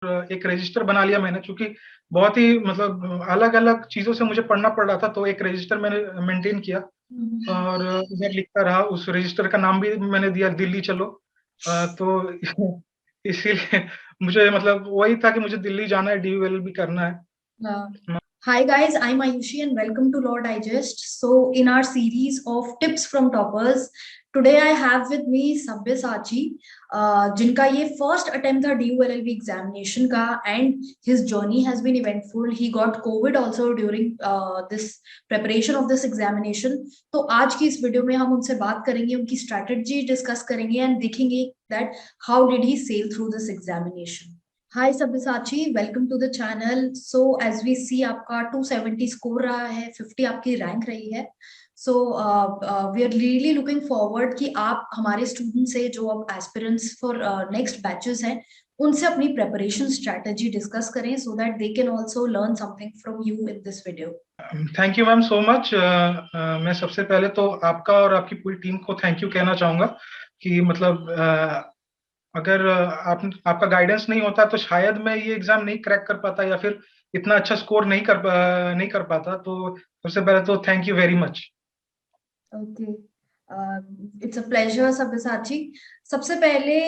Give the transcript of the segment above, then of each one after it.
एक रजिस्टर बना लिया मैंने, क्योंकि बहुत ही मतलब अलग अलग चीजों से मुझे पढ़ना पड़ रहा था, तो एक रजिस्टर मैंने मेंटेन किया हम्म। और उधर लिखता रहा। उस रजिस्टर का नाम भी मैंने दिया दिल्ली चलो। तो इसीलिए मुझे मतलब वही था कि मुझे दिल्ली जाना है, DULLB करना है। Uh, Hi guys, I'm Ayushi and welcome to Law Digest. So, in our series of tips from toppers, today I have with me Sabyasachi, जिनका ये first attempt था DULLB examination का, and his journey has been eventful. He got COVID also during this preparation of this examination. तो आज की इस video में हम उनसे बात करेंगे, उनकी strategy discuss करेंगे and देखेंगे that how did he sail through this examination. Hi Sabyasachi, welcome to the channel. So as we see आपका 270 स्कोर रहा है, 50 आपकी रैंक रही है. So we are really looking forward कि आप हमारे स्टूडेंट से जो अब एस्पिरेंट्स फॉर नेक्स्ट बैचेस हैं उनसे अपनी प्रेपरेशन स्ट्रेटजी डिस्कस करें so that they can also learn something from you in this video. Thank you ma'am so much. मैं सबसे पहले तो आपका और आपकी पूरी टीम को थैंक यू कहना चाहूंगा कि मतलब अगर आपका गाइडेंस नहीं होता तो शायद मैं ये एग्जाम नहीं क्रैक कर पाता, या फिर इतना अच्छा स्कोर नहीं कर पाता। तो सबसे पहले तो thank you very much. Okay. Uh, it's a pleasure, Sabyasachi. सबसे पहले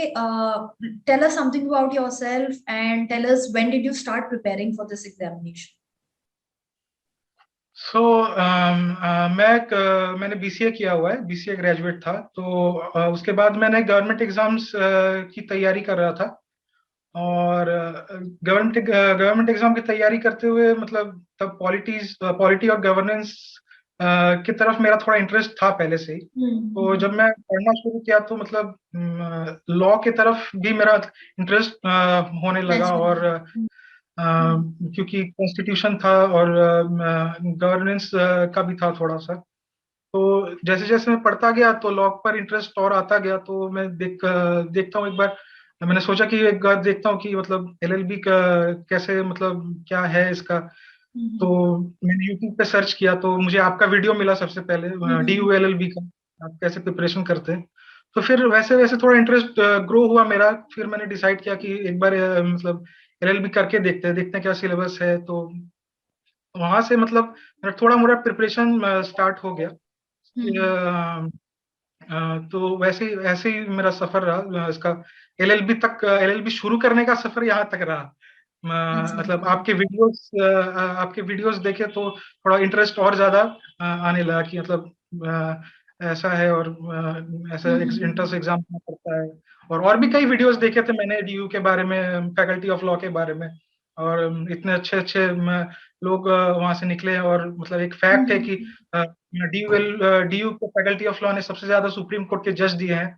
tell us something about yourself and tell us when did you start preparing for this examination. सो मैंने BCA किया हुआ है, BCA ग्रेजुएट था। तो उसके बाद मैंने गवर्नमेंट एग्जाम्स की तैयारी कर रहा था। और गवर्नमेंट एग्जाम की तैयारी करते हुए मतलब तब पॉलिटी और गवर्नेंस की तरफ मेरा थोड़ा इंटरेस्ट था पहले से ही। तो जब मैं पढ़ना शुरू किया तो मतलब लॉ की तरफ भी मेरा इंटरेस्ट होने लगा। Naturally. और क्योंकि कॉन्स्टिट्यूशन था और गवर्नेंस का भी था थोड़ा सा। तो जैसे जैसे मैं पढ़ता गया तो लॉ पर इंटरेस्ट और आता गया। तो मैं देखता हूँ एक बार, मैंने सोचा कि एक बार देखता हूँ कि मतलब LLB का कैसे मतलब क्या है इसका। तो मैंने यूट्यूब पे सर्च किया तो मुझे आपका वीडियो मिला सबसे पहले, DULLB का, आप कैसे प्रिपरेशन करते हैं। तो फिर वैसे वैसे थोड़ा इंटरेस्ट ग्रो हुआ मेरा। फिर मैंने डिसाइड किया कि एक बार मतलब LLB करके देखते हैं क्या सिलेबस है। तो वहां से मतलब मेरा थोड़ा मोड़ा प्रिपरेशन स्टार्ट हो गया। तो वैसे ऐसे ही मेरा सफर रहा इसका। LLB शुरू करने का सफर यहाँ तक रहा। अच्छा. मतलब आपके वीडियोस देखे तो थोड़ा इंटरेस्ट और ज्यादा आने लगा कि मतलब ऐसा है और ऐसा इंट्रेंस एग्जाम पड़ता है। और भी कई वीडियोस देखे थे मैंने DU के बारे में, फैकल्टी ऑफ लॉ के बारे में। और इतने अच्छे अच्छे लोग वहां से निकले हैं। और मतलब एक फैक्ट है कि DU को फैकल्टी ऑफ लॉ ने सबसे ज्यादा सुप्रीम कोर्ट के जज दिए हैं।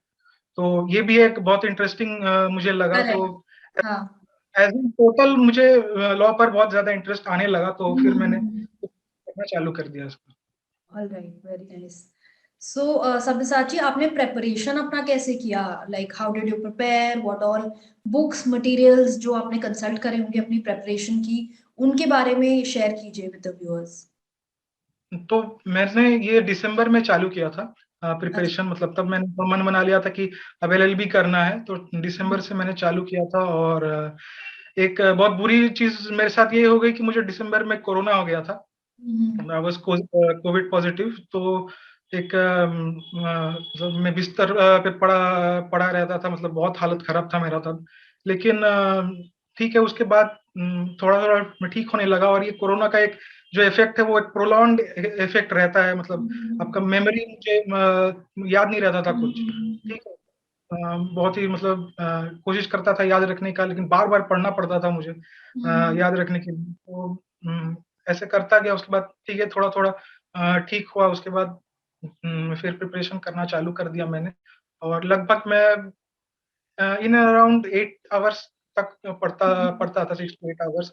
तो ये भी एक बहुत इंटरेस्टिंग मुझे लगा। तो करेक्ट. हाँ. एज इन टोटल मुझे लॉ पर बहुत ज्यादा इंटरेस्ट आने लगा। तो फिर मैंने करना चालू कर दिया इसको। All right, very nice. So Sabyasachi, आपने प्रेपरेशन अपना कैसे किया? Like how did you prepare, what all books materials जो आपने कंसल्ट करे होंगे अपनी प्रेपरेशन की, उनके बारे में शेयर कीजिए विद द व्यूअर्स. तो मैंने ये दिसंबर में चालू किया था अच्छा. प्रिपरेशन। मतलब तब मैंने तो मन बना लिया था कि अब LLB करना है। तो दिसंबर से मैंने चालू किया था। और एक बहुत बुरी चीज मेरे साथ ये हो गई कि मुझे दिसंबर में कोरोना हो गया था। I was Covid positive. तो एक मतलब मैं बिस्तर पे पड़ा पड़ा रहता था। मतलब बहुत हालत खराब था मेरा तब। लेकिन ठीक है, उसके बाद थोड़ा थोड़ा ठीक होने लगा। और ये कोरोना का एक जो इफेक्ट है वो एक प्रोलॉन्ड इफेक्ट रहता है। मतलब आपका मेमोरी मुझे याद नहीं रहता था कुछ। ठीक है। बहुत ही मतलब कोशिश करता था याद रखने का, लेकिन बार बार पढ़ना पड़ता था मुझे याद रखने के लिए। तो ऐसे करता गया। उसके बाद ठीक है, थोड़ा थोड़ा ठीक हुआ। उसके बाद फिर प्रिपरेशन करना चालू कर दिया मैंने। और लगभग मैं इन अराउंड 8 आवर्स तक पढ़ता पढ़ता था, 6 to 8 आवर्स।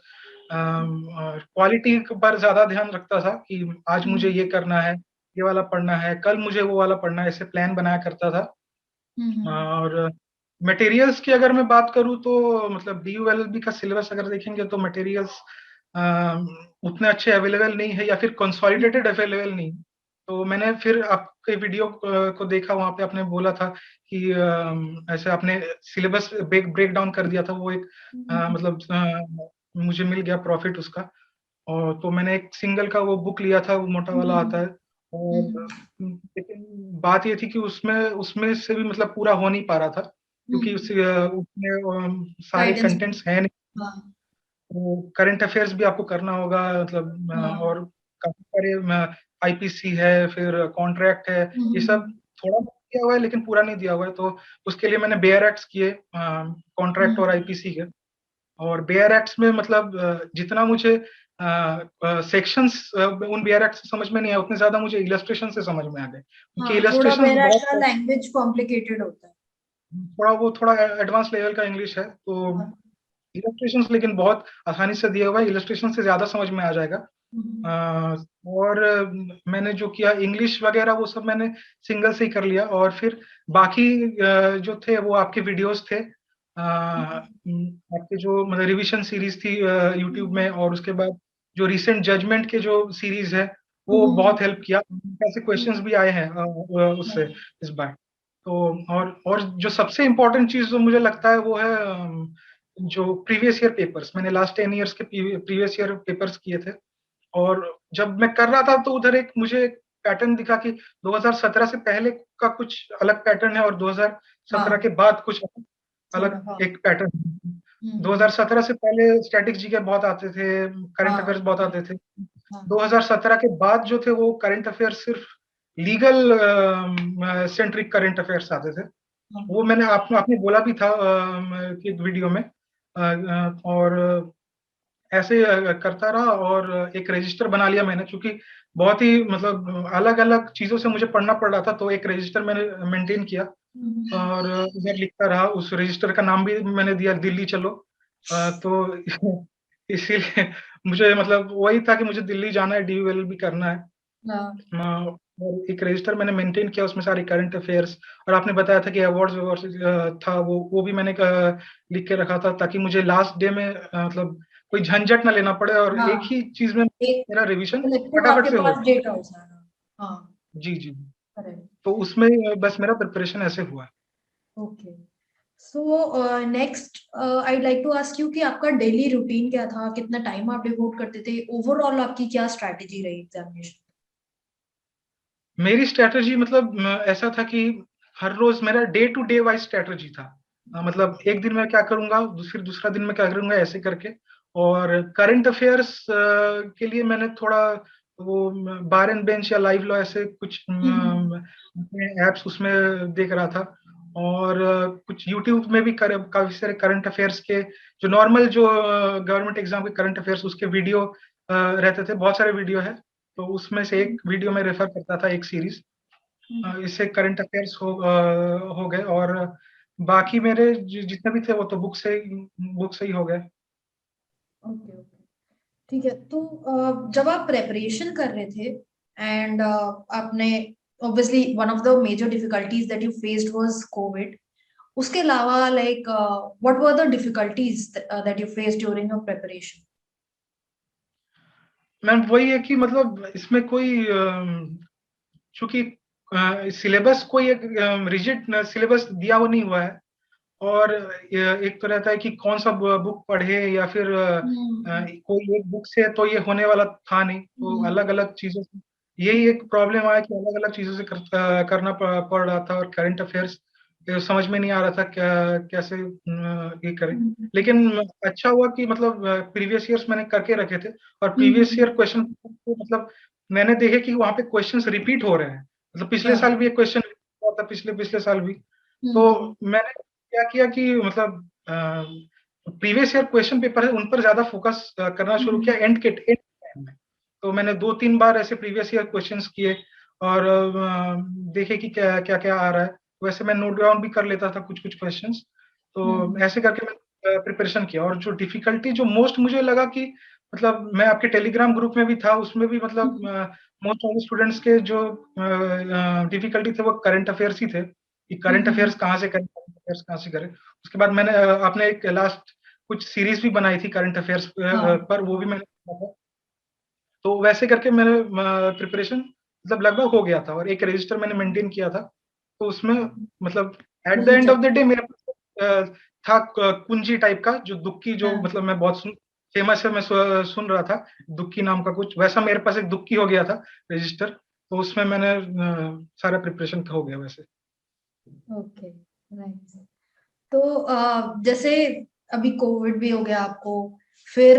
क्वालिटी पर ज्यादा ध्यान रखता था कि आज मुझे ये करना है, ये वाला पढ़ना है, कल मुझे वो वाला पढ़ना है, ऐसे प्लान बनाया करता था। और मटेरियल्स की अगर मैं बात करूँ तो मतलब DULLB का सिलेबस अगर देखेंगे तो मटेरियल्स उतने अच्छे अवेलेबल नहीं है, या फिर कंसोलिडेटेड अवेलेबल नहीं। तो मैंने फिर आपके वीडियो को देखा, वहां पे आपने बोला था कि ऐसे आपने सिलेबस ब्रेक डाउन कर दिया था, वो एक मतलब मुझे मिल गया प्रॉफिट उसका। और तो मैंने एक सिंगल का वो बुक लिया था, वो मोटा वाला आता है। और लेकिन बात ये थी कि उसमें उसमें से भी मतलब पूरा हो नहीं पा रहा था, क्योंकि उसमें सारे गाइडेंस। कंटेंट्स हैं नहीं। हाँ वो करंट अफेयर्स भी आपको करना होगा, मतलब हाँ। और काफी सारे आईपीसी है, फिर कॉन्ट्रैक्ट है, ये सब थोड़ा बहुत दिया हुआ है लेकिन पूरा नहीं दिया हुआ है। तो उसके लिए मैंने बेयर एक्ट्स किए, कॉन्ट्रैक्ट और आईपीसी के। और बेयर एक्ट्स में मतलब जितना मुझे सेक्शंस उन बेयर एक्ट से समझ में नहीं आया, उतने ज्यादा मुझे इलस्ट्रेशन से समझ में आ गए, क्योंकि हाँ, थोड़ा इलस्ट्रेशंस मेरा का बहुत लैंग्वेज कॉम्प्लिकेटेड होता है। थोड़ा एडवांस लेवल का इंग्लिश है। तो हाँ। इलस्ट्रेशंस लेकिन बहुत आसानी से दिया हुआ है, इलस्ट्रेशन से ज्यादा समझ में आ जाएगा। और मैंने जो किया इंग्लिश वगैरह वो सब मैंने सिंगल से ही कर लिया। और फिर बाकी जो थे वो आपके वीडियोस थे, आपके जो मतलब रिवीजन सीरीज थी यूट्यूब में, और उसके बाद जो रिसेंट जजमेंट के जो सीरीज है वो बहुत हेल्प किया। ऐसे क्वेश्चंस भी आए हैं उससे इस बार। तो और जो सबसे इम्पोर्टेंट चीज जो मुझे लगता है वो है जो प्रीवियस ईयर पेपर्स, मैंने लास्ट 10 इयर्स के प्रीवियस ईयर पेपर्स किए थे। और जब मैं कर रहा था तो उधर एक मुझे एक पैटर्न दिखा कि 2017 से पहले का कुछ अलग पैटर्न है और 2017 के हाँ बाद कुछ थोड़ा। अलग हाँ। एक पैटर्न। हम्म। 2017 से पहले स्टैटिक जीके बहुत आते थे, करंट हाँ अफेयर्स बहुत आते थे। हाँ 2017 के बाद जो थे वो करंट अफेयर्स सिर्फ लीगल सेंट्रिक करंट अफेयर्स आते थे। वो हाँ। मैंने आपने बोला भी था कि एक वीडियो में। और ऐसे करता रहा और एक रजिस्टर बना लिया मैंने, क्योंकि बहुत ही मतलब अलग अलग चीजों से मुझे पढ़ना पड़ रहा था, तो एक रजिस्टर मैंने मेंटेन किया। और उधर लिखता रहा, उस रजिस्टर का नाम भी मैंने दिया दिल्ली चलो। तो इसीलिए मुझे मतलब वही था कि मुझे दिल्ली जाना है, डीयूएल भी करना है। हाँ। और एक रजिस्टर मैंने मेंटेन किया, उसमें सारे करंट अफेयर्स। और आपने बताया था कि अवार्ड्स अवार्ड्स था, वो भी मैंने लिख के रखा था, ताकि मुझे लास्ट डे में मतलब कोई झंझट ना लेना पड़े और एक हाँ ही चीज में एक मेरा रिवीजन कलेक्टिव फटाफट आपके से हो पास जाए। डेटा हो सारा। हाँ। जी जी। करेक्ट। तो उसमें बस मेरा प्रिपरेशन ऐसे हुआ। Okay. So next I like to ask you कि आपका डेली रूटीन क्या था, कितना टाइम आप डिवोट करते थे, ओवरऑल आपकी क्या स्ट्रैटेजी रही एग्जामिनेशन। मेरी स्ट्रेटजी मतलब ऐसा था कि हर रोज मेरा day to day wise strategy था। मतलब एक दिन मैं क्या करूंगा, दूसरी दूसरा दिन मैं क्या करूंगा, ऐसे करके। और करंट अफेयर्स के लिए मैंने थोड़ा वो बार एंड बेंच या लाइव लॉ ऐसे कुछ एप्स उसमें देख रहा था। और कुछ यूट्यूब में भी काफी सारे करंट अफेयर्स के जो नॉर्मल जो गवर्नमेंट एग्जाम के करंट अफेयर्स उसके वीडियो रहते थे, बहुत सारे वीडियो है। तो उसमें से एक वीडियो में रेफर करता था, एक सीरीज। इससे करंट अफेयर्स हो गए। और बाकी मेरे जितने भी थे वो तो बुक से ही हो गए। Okay okay. ठीक है। तो जब आप प्रेपरेशन कर रहे थे एंड आपने obviously one of the major difficulties that you faced was COVID, उसके अलावा like what were the difficulties that you faced during your preparation. Ma'am वही है कि मतलब इसमें कोई चूंकि सिलेबस कोई एक रिजिड सिलेबस दिया वो नहीं हुआ है। और एक तो रहता है कि कौन सा बुक पढ़े, या फिर कोई एक बुक से तो ये होने वाला था नहीं, तो अलग अलग चीजों से यही एक प्रॉब्लम आया कि अलग अलग चीजों से करना पड़ रहा था। और करंट अफेयर्स समझ में नहीं आ रहा था क्या कैसे ये करें। लेकिन अच्छा हुआ कि मतलब प्रीवियस ईयर्स मैंने करके रखे थे। और प्रीवियस ईयर क्वेश्चन मतलब मैंने देखे कि वहां पे क्वेश्चंस रिपीट हो रहे हैं। मतलब पिछले साल भी एक क्वेश्चन हुआ था, पिछले पिछले साल भी। तो मैंने क्या किया कि मतलब प्रीवियस ईयर क्वेश्चन पेपर है उन पर ज्यादा फोकस करना शुरू किया एंड टाइम में। तो मैंने 2-3 बार ऐसे प्रीवियस ईयर क्वेश्चंस किए और देखे कि क्या क्या क्या आ रहा है। वैसे मैं नोट डाउन भी कर लेता था कुछ कुछ क्वेश्चंस। तो ऐसे करके मैं प्रिपरेशन किया। और जो डिफिकल्टी जो मोस्ट मुझे लगा कि मतलब मैं आपके टेलीग्राम ग्रुप में भी था, उसमें भी मतलब मोस्ट ऑफ स्टूडेंट्स के जो डिफिकल्टी थे वो करंट अफेयर्स ही थे, कि करंट अफेयर्स कहाँ से करें, करंट अफेयर्स कहाँ से करें। उसके बाद मैंने आपने एक लास्ट कुछ सीरीज भी बनाई थी करंट अफेयर्स हाँ पर, वो भी मैंने देखा था। तो वैसे करके मैंने प्रिपरेशन मतलब लगभग हो गया था, और एक रजिस्टर मैंने मेंटेन किया था, तो उसमें मतलब एट द वही एंड ऑफ चल। द डे मेरे पास था कुंजी टाइप का, जो दुक्की, जो हाँ। मतलब मैं बहुत फेमस है, मैं सुन रहा था दुक्की नाम का कुछ, वैसा मेरे पास एक दुक्की हो गया था रजिस्टर, तो उसमें मैंने सारा प्रिपरेशन हो गया वैसे। Okay, nice. तो जैसे अभी कोविड भी हो गया आपको, फिर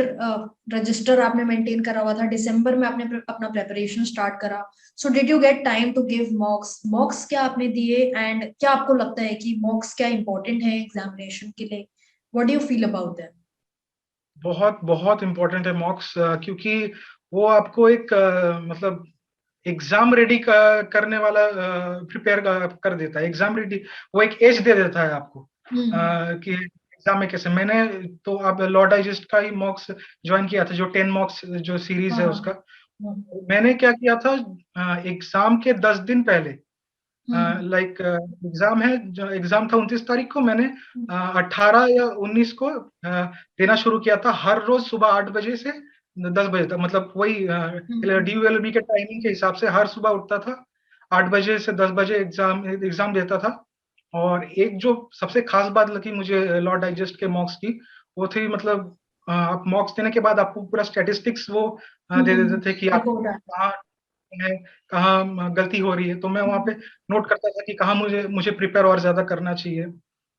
रजिस्टर आपने मेंटेन करा हुआ था, दिसंबर में आपने अपना प्रेपरेशन स्टार्ट करा। So did you get time to give mocks? Mocks क्या आपने दिए, एंड क्या आपको लगता है कि मॉक्स क्या इंपॉर्टेंट है एग्जामिनेशन के लिए? What do you feel about that? बहुत बहुत इम्पोर्टेंट है मॉक्स, क्योंकि वो आपको एक मतलब एग्जाम रेडी करने वाला प्रिपेयर कर देता है, एग्जाम रेडी, वो एक एज दे देता है आपको कि एग्जाम में कैसे। मैंने तो अब लॉ डाइजेस्ट का ही मॉक्स ज्वाइन किया था, जो 10 मॉक्स जो सीरीज हाँ है हाँ। उसका। मैंने क्या किया था, एग्जाम के 10 दिन पहले, लाइक एग्जाम है, जो एग्जाम था 29 तारीख को, मैंने 18 या 19 को देना शुरू किया था, हर रोज सुबह 8 बजे से 10 बजे तक, मतलब वही DULB के टाइमिंग के हिसाब से हर सुबह उठता था, 8 बजे से 10 बजे एग्जाम एग्जाम देता था। और एक जो सबसे खास बात लगी मुझे लॉ डाइजेस्ट के मॉक्स की, वो थी मतलब आप मॉक्स देने के बाद आपको पूरा स्टैटिस्टिक्स वो दे देते थे कि आप रिपोर्ट। कहाँ है, कहाँ गलती हो रही है, तो मैं वहाँ पे नोट करता था कि कहाँ मुझे मुझे प्रिपेयर और ज्यादा करना चाहिए।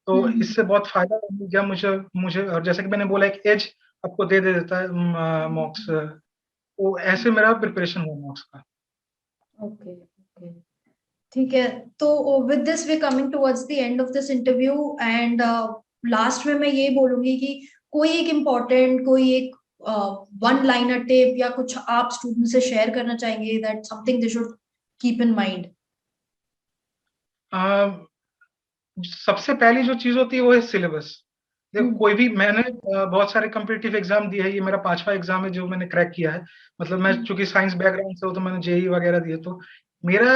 तो इससे बहुत फायदा मिल गया मुझे मुझे और जैसे कि मैंने बोला, एक एज आपको दे दे देता है मॉक्स, तो ऐसे मेरा प्रिपरेशन हुआ मॉक्स का। ओके ओके, ठीक है। तो with this way coming towards the end of this interview, and last में मैं ये बोलूंगी कि कोई एक इम्पोर्टेंट, कोई एक वन लाइनर टिप या कुछ आप स्टूडेंट से शेयर करना चाहेंगे, that something they should keep in mind? सबसे पहली जो चीज होती है वो है सिलेबस। देखो, कोई भी, मैंने बहुत सारे कम्पिटिटिव एग्जाम दिए हैं, ये मेरा 5वां एग्जाम है जो मैंने क्रैक किया है। मतलब मैं चूंकि साइंस बैकग्राउंड से हूँ, तो मैंने JEE वगैरह दिए, तो मेरा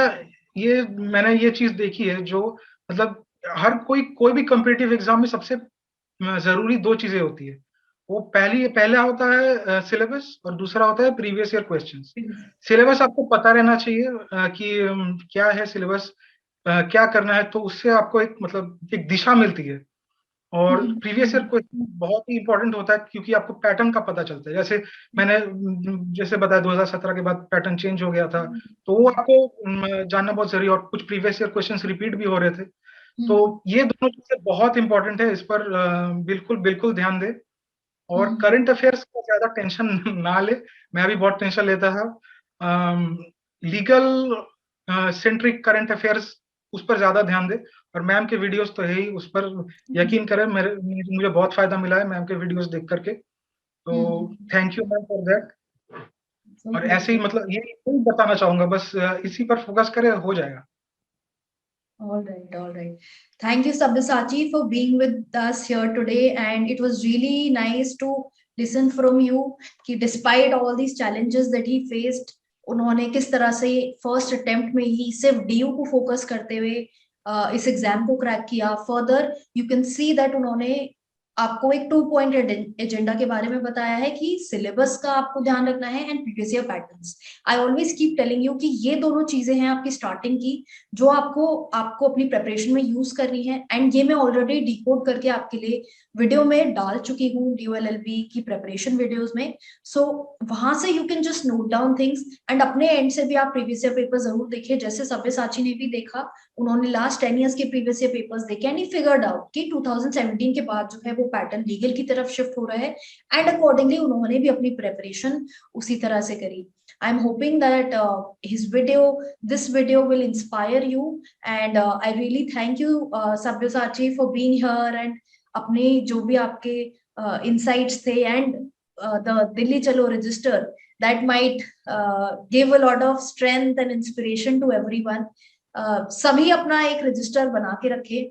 ये मैंने ये चीज देखी है, जो मतलब हर कोई भी कम्पिटिटिव एग्जाम में सबसे जरूरी दो चीजें होती है। वो पहला होता है सिलेबस, और दूसरा होता है प्रीवियस ईयर क्वेश्चंस। सिलेबस आपको पता रहना चाहिए कि क्या है सिलेबस, क्या करना है, तो उससे आपको एक मतलब एक दिशा मिलती है। और प्रीवियस ईयर क्वेश्चन बहुत ही इंपॉर्टेंट होता है, क्योंकि आपको पैटर्न का पता चलता है। जैसे मैंने जैसे बताया 2017 के बाद पैटर्न चेंज हो गया था, तो वो आपको जानना बहुत जरूरी है, और कुछ प्रीवियस ईयर क्वेश्चंस रिपीट भी हो रहे थे। तो ये दोनों चीजें बहुत इंपॉर्टेंट है, इस पर बिल्कुल बिल्कुल ध्यान दे। और करंट अफेयर्स का ज्यादा टेंशन ना ले, मैं भी बहुत टेंशन लेता था। लीगल सेंट्रिक करंट अफेयर्स, उस पर ज्यादा ध्यान दे। और मैम के वीडियोस तो है ही, उस पर यकीन करें, मुझे बहुत फायदा मिला है मैम के वीडियोस देख करके, तो thank you ma'am for that. और ऐसे ही मतलब ये बताना चाहूंगा, बस इसी पर फोकस करें, हो जाएगा। All right, all right. Thank you, Sabyasachi, for being with us here today. And it was really nice to listen from you कि despite all these challenges that he faced, उन्होंने किस तरह से फर्स्ट अटेम्प्ट में ही सिर्फ DU को focus करते हुए इस एग्जाम को क्रैक किया। Further you can see that उन्होंने आपको एक 2 पॉइंट एजेंडा के बारे में बताया है कि सिलेबस का आपको ध्यान रखना है and previous year patterns. I always keep telling you कि ये दोनों चीजें हैं आपकी स्टार्टिंग की, जो आपको आपको अपनी प्रिपरेशन में यूज करनी है। एंड ये मैं ऑलरेडी डिकोड करके आपके लिए वीडियो में डाल चुकी हूँ DOLLB की प्रिपरेशन वीडियोस में। सो वहां से you can just note down things, and अपने एंड से भी आप प्रीवियस ईयर पेपर जरूर देखिए, जैसे सब्यसाची ने भी देखा। उन्होंने लास्ट 10 ईयर्स के प्रीवियस ईयर पेपर्स देखे एंड ही फिगर्ड आउट कि 2017 के बाद जो है वो पैटर्न लीगल की तरफ शिफ्ट हो रहा है, एंड अकॉर्डिंगली उन्होंने भी अपनी प्रिपरेशन उसी तरह से करी। I am hoping that this video will inspire you, and I really thank you, Sabyasachi, for being here, and अपने जो भी आपके insights थे, and the Delhi Chalo register that might give a lot of strength and inspiration to everyone. सभी अपना एक register बना के रखे,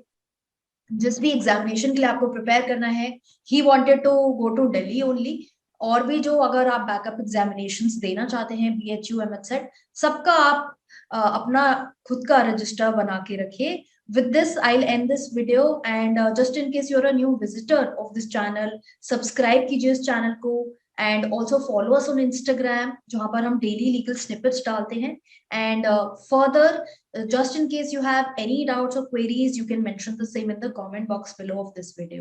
जिस भी एग्जामिनेशन के लिए आपको प्रिपेयर करना है। He wanted to go to Delhi only, और भी जो अगर आप बैकअप एग्जामिनेशंस देना चाहते हैं, BHU MHSET, सबका आप अपना खुद का रजिस्टर बना के रखिए। With this, I'll end this video, and just in case you're a new visitor of this channel, subscribe कीजिए इस चैनल को, and also follow us on Instagram जहाँ पर हम daily legal snippets डालते हैं. And further, just in case you have any doubts or queries, you can mention the same in the comment box below of this video.